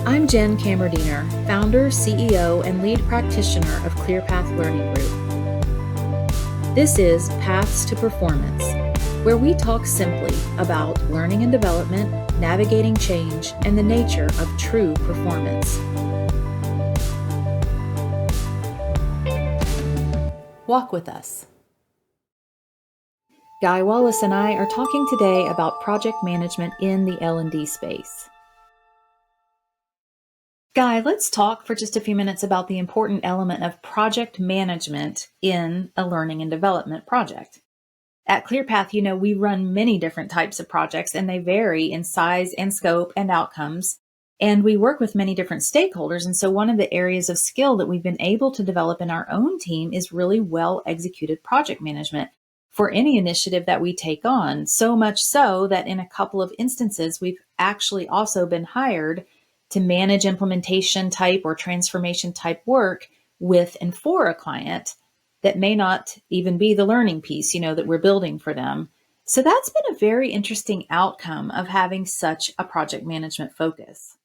I'm Jenn Kammerdiener, founder, CEO, and lead practitioner of ClearPath Learning Group. This is Paths to Performance, where we talk simply about learning and development, navigating change, and the nature of true performance. Walk with us. Guy, Wallace, and I are talking today about project management in the L&D space. Guy, let's talk for just a few minutes about the important element of project management in a learning and development project. At ClearPath, we run many different types of projects, and they vary in size and scope and outcomes. And we work with many different stakeholders. And so one of the areas of skill that we've been able to develop in our own team is really well executed project management for any initiative that we take on. So much so that in a couple of instances, we've actually also been hired to manage implementation type or transformation type work with and for a client that may not even be the learning piece, that we're building for them. So that's been a very interesting outcome of having such a project management focus.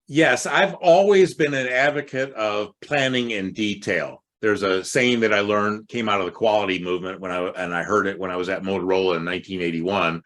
Yes, I've always been an advocate of planning in detail. There's a saying that I learned, came out of the quality movement and I heard it when I was at Motorola in 1981,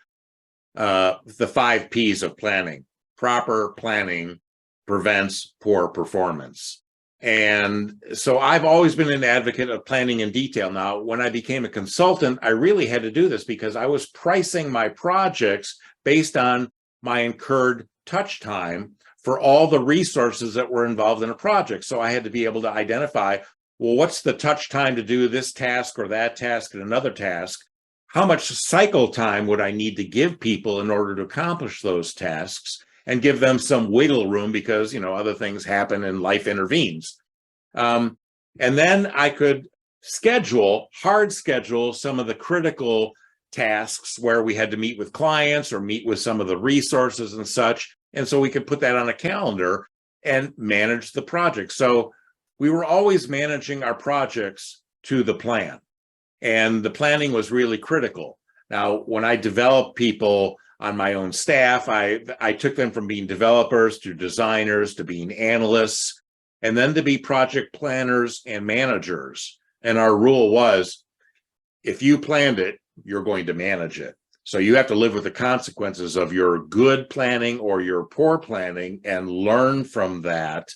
the 5 Ps of planning. Proper planning prevents poor performance. And so I've always been an advocate of planning in detail. Now, when I became a consultant, I really had to do this because I was pricing my projects based on my incurred touch time for all the resources that were involved in a project. So I had to be able to identify, well, what's the touch time to do this task or that task and another task? How much cycle time would I need to give people in order to accomplish those tasks? And give them some wiggle room because, other things happen and life intervenes. And then I could hard schedule some of the critical tasks where we had to meet with clients or meet with some of the resources and such. And so we could put that on a calendar and manage the project. So we were always managing our projects to the plan. And the planning was really critical. Now, when I develop people on my own staff, I took them from being developers to designers to being analysts, and then to be project planners and managers. And our rule was, if you planned it, you're going to manage it. So you have to live with the consequences of your good planning or your poor planning and learn from that.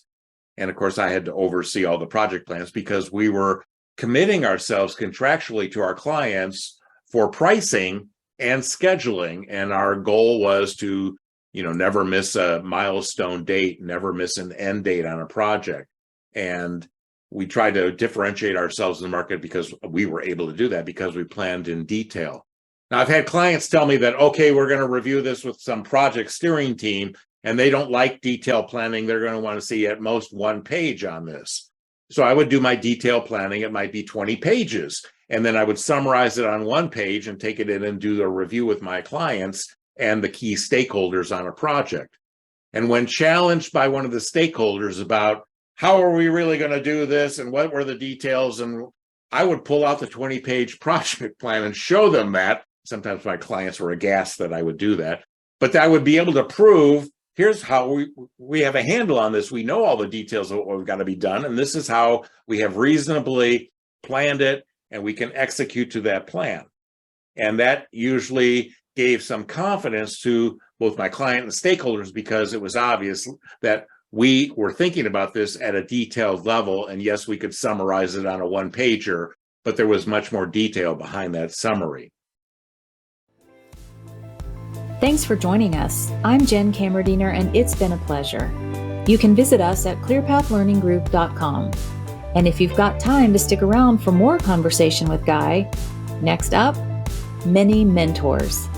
And of course, I had to oversee all the project plans because we were committing ourselves contractually to our clients for pricing and scheduling. And our goal was to, never miss a milestone date, never miss an end date on a project. And we tried to differentiate ourselves in the market because we were able to do that because we planned in detail. Now, I've had clients tell me that, okay, we're going to review this with some project steering team, and they don't like detail planning. They're going to want to see at most 1 page on this. So I would do my detail planning. It might be 20 pages. And then I would summarize it on 1 page and take it in and do the review with my clients and the key stakeholders on a project. And when challenged by one of the stakeholders about how are we really going to do this and what were the details, and I would pull out the 20-page project plan and show them that. Sometimes my clients were aghast that I would do that, but I would be able to prove, here's how we have a handle on this. We know all the details of what we've got to be done, and this is how we have reasonably planned it, and we can execute to that plan. And that usually gave some confidence to both my client and stakeholders because it was obvious that we were thinking about this at a detailed level. And yes, we could summarize it on a 1-pager, but there was much more detail behind that summary. Thanks for joining us. I'm Jenn Kammerdiener, and it's been a pleasure. You can visit us at clearpathlearninggroup.com. And if you've got time to stick around for more conversation with Guy, next up, many mentors.